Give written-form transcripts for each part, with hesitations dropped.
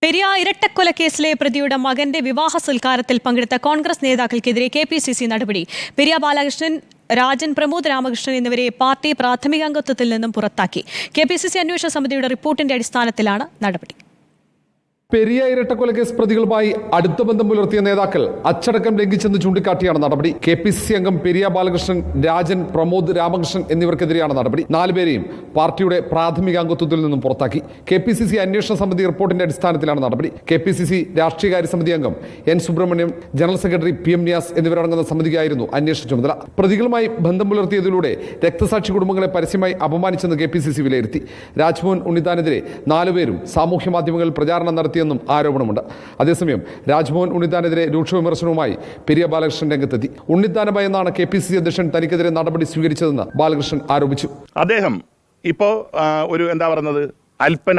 പെരിയ ഇരട്ടക്കൊലക്കേസിലെ പ്രതിയുടെ മകന്റെ വിവാഹ സൽക്കാരത്തിൽ പങ്കെടുത്ത കോൺഗ്രസ് നേതാക്കൾക്കെതിരെ KPCC നടപടി. പെരിയ ബാലകൃഷ്ണൻ, രാജൻ, പ്രമോദ് രാമകൃഷ്ണൻ എന്നിവരെ പാർട്ടി പ്രാഥമിക അംഗത്വത്തിൽ നിന്നും പുറത്താക്കി. KPCC അന്വേഷണ സമിതിയുടെ റിപ്പോർട്ടിന്റെ അടിസ്ഥാനത്തിലാണ് നടപടി. പെരിയ ഇരട്ടക്കൊലക്കേസ് പ്രതികളുമായി അടുത്ത ബന്ധം പുലർത്തിയ നേതാക്കൾ അച്ചടക്കം ലംഘിച്ചെന്ന് ചൂണ്ടിക്കാട്ടിയാണ് നടപടി. KPCC അംഗം പെരിയ ബാലകൃഷ്ണൻ, രാജൻ, പ്രമോദ് രാമകൃഷ്ണൻ എന്നിവർക്കെതിരെയാണ് നടപടി. 4 പേരെയും പാർട്ടിയുടെ പ്രാഥമിക അംഗത്വത്തിൽ നിന്നും പുറത്താക്കി. KPCC അന്വേഷണ സമിതി റിപ്പോർട്ടിന്റെ അടിസ്ഥാനത്തിലാണ് നടപടി. KPCC രാഷ്ട്രീയകാര്യ സമിതി അംഗം N Subrahmanyam, general secretary PM Niyas എന്നിവരടങ്ങുന്ന സമിതിയായിരുന്നു അന്വേഷണ ചുമതല. പ്രതികളുമായി ബന്ധം പുലർത്തിയതിലൂടെ രക്തസാക്ഷി കുടുംബങ്ങളെ പരസ്യമായി അപമാനിച്ചെന്ന് KPCC വിലയിരുത്തി. രാജ്മോഹൻ ഉണ്ണിത്താനെതിരെ 4 പേരും സാമൂഹ്യ മാധ്യമങ്ങളിൽ പ്രചാരണം നടത്തിയെന്നും ആരോപണമുണ്ട്. അതേസമയം രാജ്മോഹൻ ഉണ്ണിത്താനെതിരെ രൂക്ഷ വിമർശനവുമായി പെരിയ ബാലകൃഷ്ണൻ രംഗത്തെത്തി. ഉണ്ണിത്താനെ ഭയന്നാണ് KPCC അധ്യക്ഷൻ തനിക്കെതിരെ നടപടി സ്വീകരിച്ചതെന്ന് ബാലകൃഷ്ണൻ ആരോപിച്ചു. അദ്ദേഹം ഇപ്പോൾ ഒരു അല്പന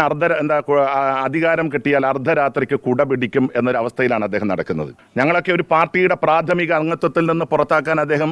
അധികാരം കിട്ടിയാൽ അർദ്ധരാത്രിക്ക് കുട പിടിക്കും എന്നൊരവസ്ഥയിലാണ് അദ്ദേഹം നടക്കുന്നത്. ഞങ്ങളൊക്കെ ഒരു പാർട്ടിയുടെ പ്രാഥമിക അംഗത്വത്തിൽ നിന്ന് പുറത്താക്കാൻ അദ്ദേഹം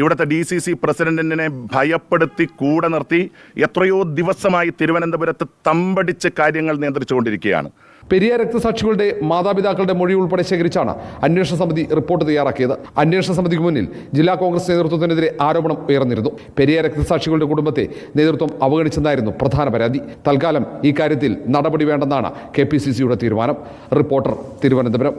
ഇവിടുത്തെ DCC പ്രസിഡന്റിനെ ഭയപ്പെടുത്തി കൂടെ നിർത്തി എത്രയോ ദിവസമായി തിരുവനന്തപുരത്ത് തമ്പടിച്ച് കാര്യങ്ങൾ നിയന്ത്രിച്ചുകൊണ്ടിരിക്കുകയാണ്. പെരിയ രക്തസാക്ഷികളുടെ മാതാപിതാക്കളുടെ മൊഴി ഉൾപ്പെടെ ശേഖരിച്ചാണ് അന്വേഷണ സമിതി റിപ്പോർട്ട് തയ്യാറാക്കിയത്. അന്വേഷണ സമിതിക്ക് മുന്നിൽ ജില്ലാ കോൺഗ്രസ് നേതൃത്വത്തിനെതിരെ ആരോപണം ഉയർന്നിരുന്നു. പെരിയ രക്തസാക്ഷികളുടെ കുടുംബത്തെ നേതൃത്വം അവഗണിച്ചെന്നായിരുന്നു പ്രധാന പരാതി. തൽക്കാലം ഈ കാര്യത്തിൽ നടപടി വേണ്ടെന്നാണ് KPCCയുടെ തീരുമാനം. റിപ്പോർട്ടർ, തിരുവനന്തപുരം.